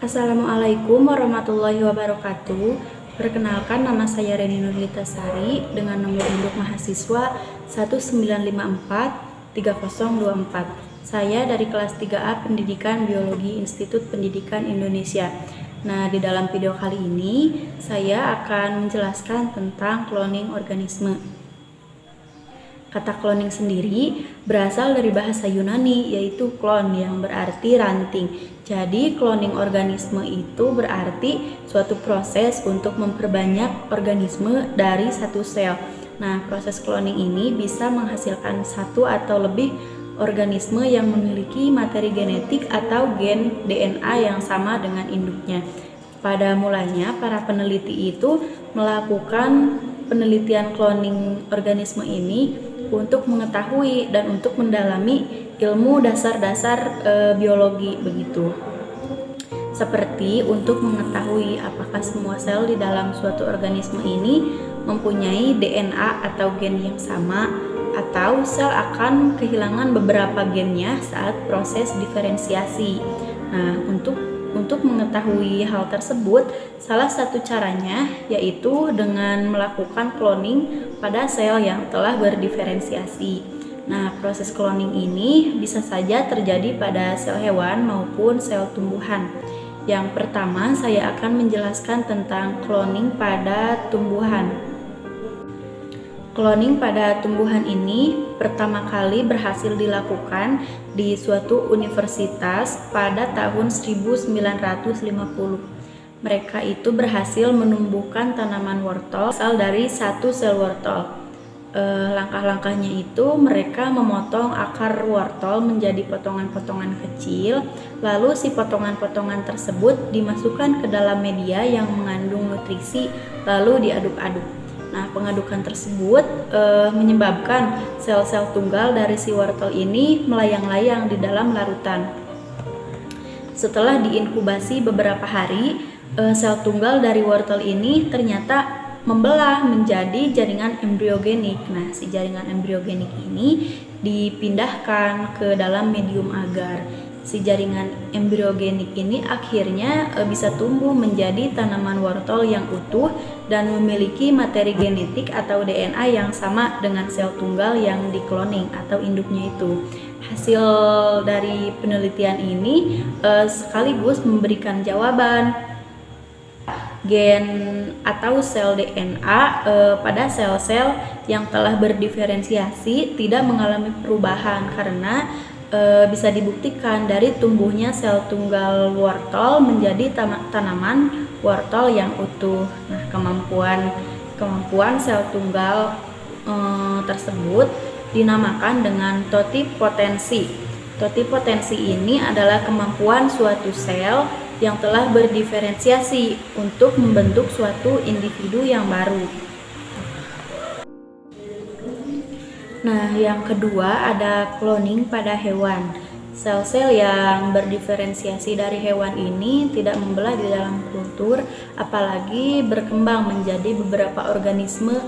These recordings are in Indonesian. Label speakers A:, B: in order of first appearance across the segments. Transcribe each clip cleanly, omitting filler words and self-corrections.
A: Assalamualaikum warahmatullahi wabarakatuh. Perkenalkan, nama saya Reni Nurlitasari dengan nomor induk mahasiswa 19543024. Saya dari kelas 3A Pendidikan Biologi Institut Pendidikan Indonesia. Nah, di dalam video kali ini saya akan menjelaskan tentang cloning organisme. Kata cloning sendiri berasal dari bahasa Yunani, yaitu klon yang berarti ranting. Jadi cloning organisme itu berarti suatu proses untuk memperbanyak organisme dari satu sel. Nah, proses cloning ini bisa menghasilkan satu atau lebih organisme yang memiliki materi genetik atau gen DNA yang sama dengan induknya. Pada mulanya, para peneliti itu melakukan penelitian cloning organisme ini untuk mengetahui dan untuk mendalami ilmu dasar-dasar biologi begitu. Seperti untuk mengetahui apakah semua sel di dalam suatu organisme ini mempunyai DNA atau gen yang sama, atau sel akan kehilangan beberapa gennya saat proses diferensiasi. Nah, untuk mengetahui hal tersebut, salah satu caranya yaitu dengan melakukan cloning pada sel yang telah berdiferensiasi. Nah, proses cloning ini bisa saja terjadi pada sel hewan maupun sel tumbuhan. Yang pertama, saya akan menjelaskan tentang cloning pada tumbuhan. Cloning pada tumbuhan ini pertama kali berhasil dilakukan di suatu universitas pada tahun 1950. Mereka itu berhasil menumbuhkan tanaman wortel asal dari satu sel wortel. Langkah-langkahnya itu mereka memotong akar wortel menjadi potongan-potongan kecil, lalu si potongan-potongan tersebut dimasukkan ke dalam media yang mengandung nutrisi, lalu diaduk-aduk. Nah, pengadukan tersebut menyebabkan sel-sel tunggal dari si wortel ini melayang-layang di dalam larutan. Setelah diinkubasi beberapa hari, sel tunggal dari wortel ini ternyata membelah menjadi jaringan embriogenik. Nah, si jaringan embriogenik ini dipindahkan ke dalam medium agar si jaringan embriogenik ini akhirnya bisa tumbuh menjadi tanaman wortel yang utuh dan memiliki materi genetik atau DNA yang sama dengan sel tunggal yang dikloning atau induknya itu. Hasil dari penelitian ini sekaligus memberikan jawaban gen atau sel DNA pada sel-sel yang telah berdiferensiasi tidak mengalami perubahan karena bisa dibuktikan dari tumbuhnya sel tunggal wortel menjadi tanaman wortel yang utuh. Nah, kemampuan sel tunggal tersebut dinamakan dengan totipotensi. Totipotensi ini adalah kemampuan suatu sel yang telah berdiferensiasi untuk membentuk suatu individu yang baru. Nah, yang kedua ada cloning pada hewan. Sel-sel yang berdiferensiasi dari hewan ini tidak membelah di dalam kultur, apalagi berkembang menjadi beberapa organisme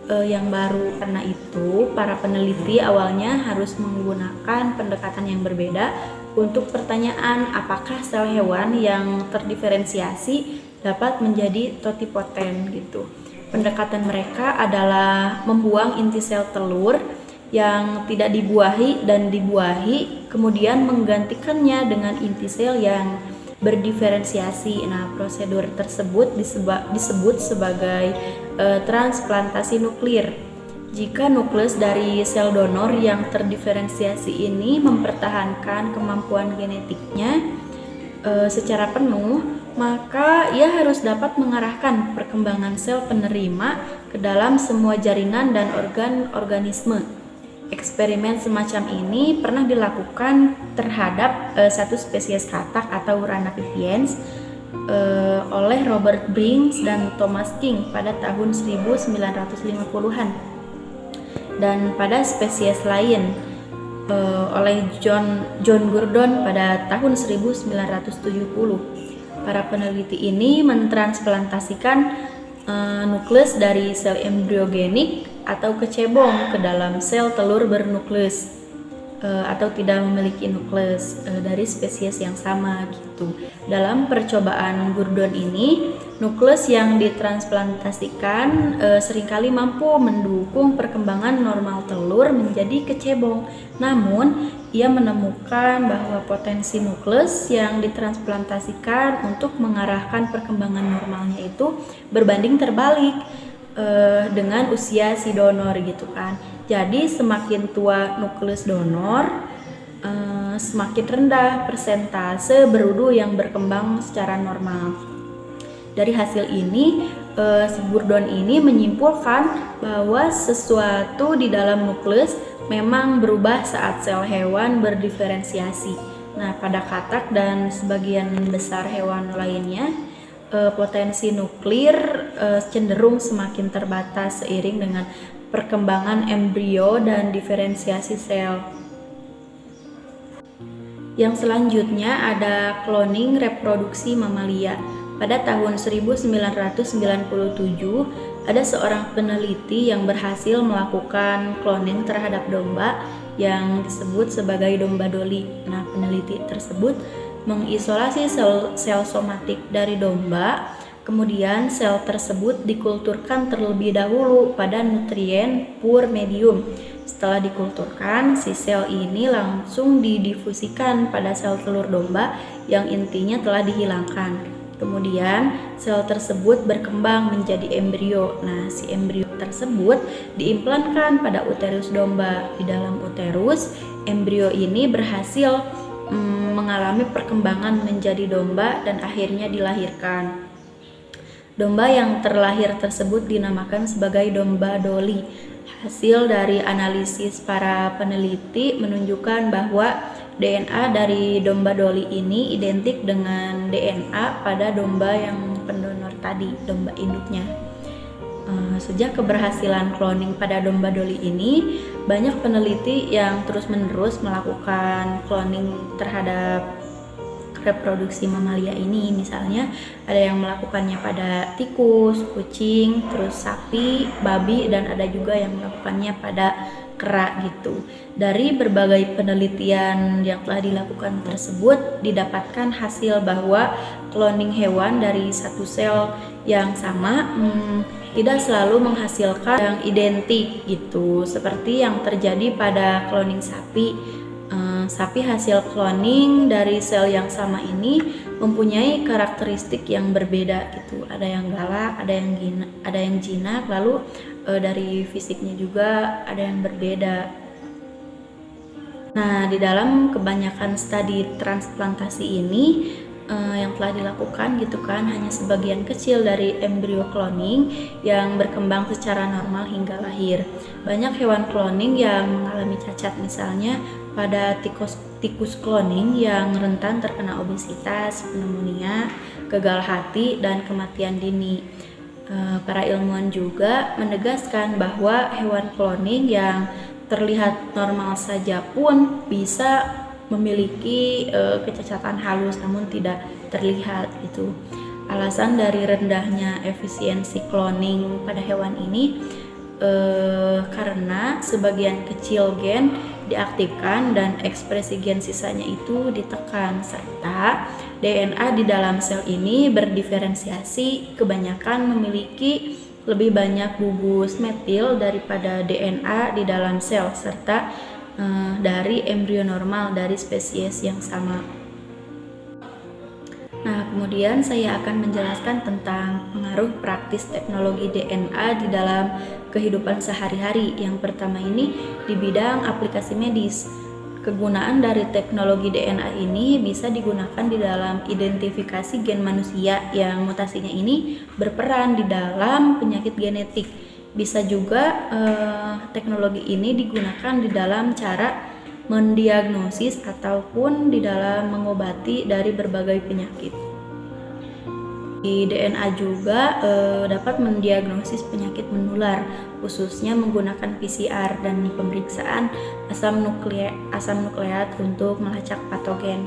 A: yang baru. Karena itu, para peneliti awalnya harus menggunakan pendekatan yang berbeda untuk pertanyaan apakah sel hewan yang terdiferensiasi dapat menjadi totipoten gitu. Pendekatan mereka adalah membuang inti sel telur yang tidak dibuahi dan dibuahi, kemudian menggantikannya dengan inti sel yang berdiferensiasi. Nah, prosedur tersebut disebut sebagai transplantasi nuklir. Jika nukleus dari sel donor yang terdiferensiasi ini mempertahankan kemampuan genetiknya secara penuh, maka ia harus dapat mengarahkan perkembangan sel penerima ke dalam semua jaringan dan organ organisme. Eksperimen semacam ini pernah dilakukan terhadap satu spesies katak atau Ranapipiens oleh Robert Briggs dan Thomas King pada tahun 1950-an, dan pada spesies lain oleh John Gurdon pada tahun 1970. Para peneliti ini mentransplantasikan nukleus dari sel embriogenik atau kecebong ke dalam sel telur bernukleus. atau tidak memiliki nukleus dari spesies yang sama gitu. Dalam percobaan Gurdon ini, nukleus yang ditransplantasikan seringkali mampu mendukung perkembangan normal telur menjadi kecebong. Namun, ia menemukan bahwa potensi nukleus yang ditransplantasikan untuk mengarahkan perkembangan normalnya itu berbanding terbalik dengan usia si donor gitu kan. Jadi semakin tua nukleus donor, semakin rendah persentase berudu yang berkembang secara normal. Dari hasil ini, si Gurdon ini menyimpulkan bahwa sesuatu di dalam nukleus memang berubah saat sel hewan berdiferensiasi. Nah, pada katak dan sebagian besar hewan lainnya, potensi nuklir cenderung semakin terbatas seiring dengan perkembangan embrio dan diferensiasi sel. Yang selanjutnya ada cloning reproduksi mamalia. Pada tahun 1997, ada seorang peneliti yang berhasil melakukan cloning terhadap domba yang disebut sebagai domba Dolly. Nah, peneliti tersebut mengisolasi sel somatik dari domba. Kemudian sel tersebut dikulturkan terlebih dahulu pada nutrien pur medium. Setelah dikulturkan, si sel ini langsung didifusikan pada sel telur domba yang intinya telah dihilangkan. Kemudian sel tersebut berkembang menjadi embrio. Nah, si embrio tersebut diimplankan pada uterus domba. Di dalam uterus, embrio ini berhasil mengalami perkembangan menjadi domba dan akhirnya dilahirkan. Domba yang terlahir tersebut dinamakan sebagai domba Dolly. Hasil dari analisis para peneliti menunjukkan bahwa DNA dari domba Dolly ini identik dengan DNA pada domba yang pendonor tadi, domba induknya. Sejak keberhasilan cloning pada domba Dolly ini, banyak peneliti yang terus-menerus melakukan cloning terhadap reproduksi mamalia ini. Misalnya ada yang melakukannya pada tikus, kucing, terus sapi, babi, dan ada juga yang melakukannya pada kera gitu. Dari berbagai penelitian yang telah dilakukan tersebut, didapatkan hasil bahwa cloning hewan dari satu sel yang sama tidak selalu menghasilkan yang identik gitu, seperti yang terjadi pada cloning sapi. Sapi hasil cloning dari sel yang sama ini mempunyai karakteristik yang berbeda gitu. Ada yang galak, ada yang jinak, lalu dari fisiknya juga ada yang berbeda. Nah, di dalam kebanyakan studi transplantasi ini yang telah dilakukan gitu kan, hanya sebagian kecil dari embrio cloning yang berkembang secara normal hingga lahir. Banyak hewan cloning yang mengalami cacat, misalnya pada tikus cloning yang rentan terkena obesitas, pneumonia, gagal hati, dan kematian dini. Para ilmuwan juga menegaskan bahwa hewan cloning yang terlihat normal saja pun bisa memiliki kecacatan halus namun tidak terlihat gitu. Alasan dari rendahnya efisiensi cloning pada hewan ini karena sebagian kecil gen diaktifkan dan ekspresi gen sisanya itu ditekan, serta DNA di dalam sel ini berdiferensiasi kebanyakan memiliki lebih banyak gugus metil daripada DNA di dalam sel, serta dari embrio normal dari spesies yang sama. Nah, kemudian saya akan menjelaskan tentang pengaruh praktis teknologi DNA di dalam kehidupan sehari-hari. Yang pertama ini di bidang aplikasi medis. Kegunaan dari teknologi DNA ini bisa digunakan di dalam identifikasi gen manusia yang mutasinya ini berperan di dalam penyakit genetik. Bisa juga teknologi ini digunakan di dalam cara mendiagnosis ataupun di dalam mengobati dari berbagai penyakit. Di DNA juga dapat mendiagnosis penyakit menular, khususnya menggunakan PCR dan pemeriksaan asam nukleat untuk melacak patogen.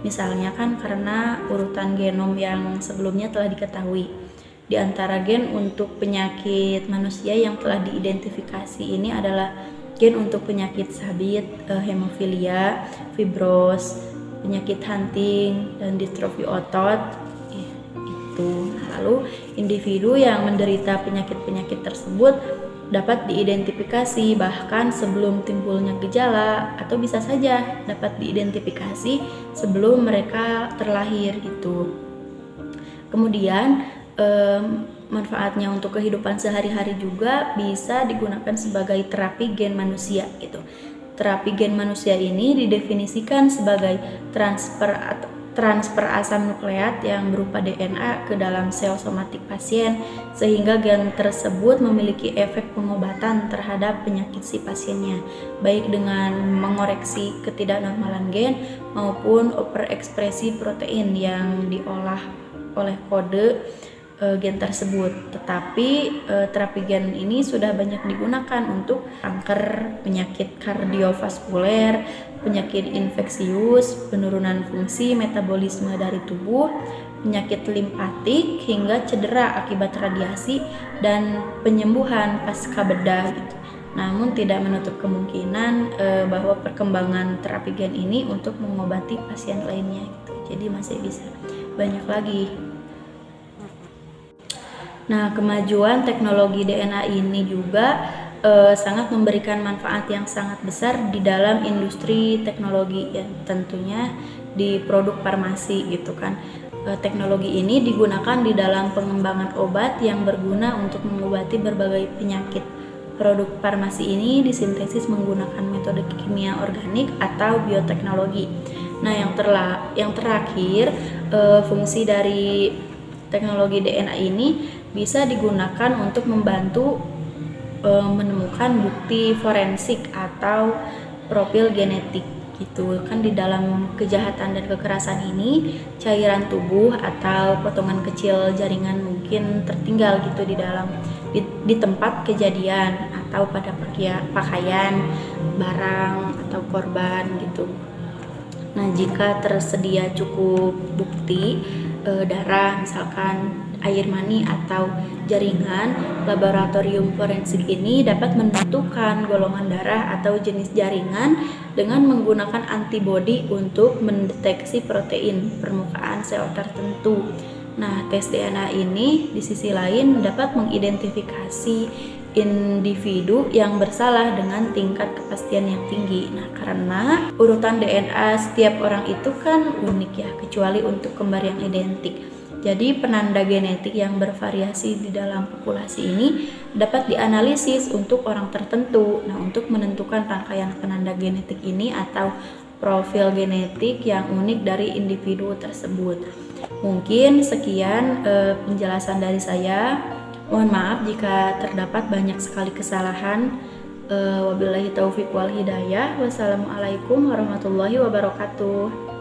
A: Misalnya kan karena urutan genom yang sebelumnya telah diketahui. Di antara gen untuk penyakit manusia yang telah diidentifikasi ini adalah gen untuk penyakit sabit, hemofilia, fibros, penyakit Hunting, dan distrofi otot. Itu. Lalu individu yang menderita penyakit-penyakit tersebut dapat diidentifikasi bahkan sebelum timbulnya gejala, atau bisa saja dapat diidentifikasi sebelum mereka terlahir gitu. Kemudian manfaatnya untuk kehidupan sehari-hari juga bisa digunakan sebagai terapi gen manusia gitu. Terapi gen manusia ini didefinisikan sebagai transfer asam nukleat yang berupa DNA ke dalam sel somatik pasien, sehingga gen tersebut memiliki efek pengobatan terhadap penyakit si pasiennya, baik dengan mengoreksi ketidaknormalan gen maupun overekspresi protein yang diolah oleh kode gen tersebut. Tetapi terapi gen ini sudah banyak digunakan untuk kanker, penyakit kardiovaskuler, penyakit infeksius, penurunan fungsi metabolisme dari tubuh, penyakit limpatik, hingga cedera akibat radiasi dan penyembuhan pasca bedah gitu. Namun tidak menutup kemungkinan bahwa perkembangan terapi gen ini untuk mengobati pasien lainnya gitu. Jadi masih bisa banyak lagi. Nah, kemajuan teknologi DNA ini juga sangat memberikan manfaat yang sangat besar di dalam industri teknologi, ya tentunya di produk farmasi gitu kan. Teknologi ini digunakan di dalam pengembangan obat yang berguna untuk mengobati berbagai penyakit. Produk farmasi ini disintesis menggunakan metode kimia organik atau bioteknologi. Nah, yang terakhir, fungsi dari teknologi DNA ini bisa digunakan untuk membantu menemukan bukti forensik atau profil genetik gitu kan. Di dalam kejahatan dan kekerasan ini, cairan tubuh atau potongan kecil jaringan mungkin tertinggal gitu di tempat kejadian atau pada pakaian, barang atau korban gitu. Nah, jika tersedia cukup bukti darah, misalkan air mani atau jaringan, laboratorium forensik ini dapat menentukan golongan darah atau jenis jaringan dengan menggunakan antibodi untuk mendeteksi protein permukaan sel tertentu. Nah, tes DNA ini di sisi lain dapat mengidentifikasi individu yang bersalah dengan tingkat kepastian yang tinggi. Nah, karena urutan DNA setiap orang itu kan unik ya, kecuali untuk kembar yang identik. Jadi penanda genetik yang bervariasi di dalam populasi ini dapat dianalisis untuk orang tertentu. Nah, untuk menentukan rangkaian penanda genetik ini atau profil genetik yang unik dari individu tersebut. Mungkin sekian penjelasan dari saya. Mohon maaf jika terdapat banyak sekali kesalahan. Wabillahi taufiq wal hidayah. Wassalamualaikum warahmatullahi wabarakatuh.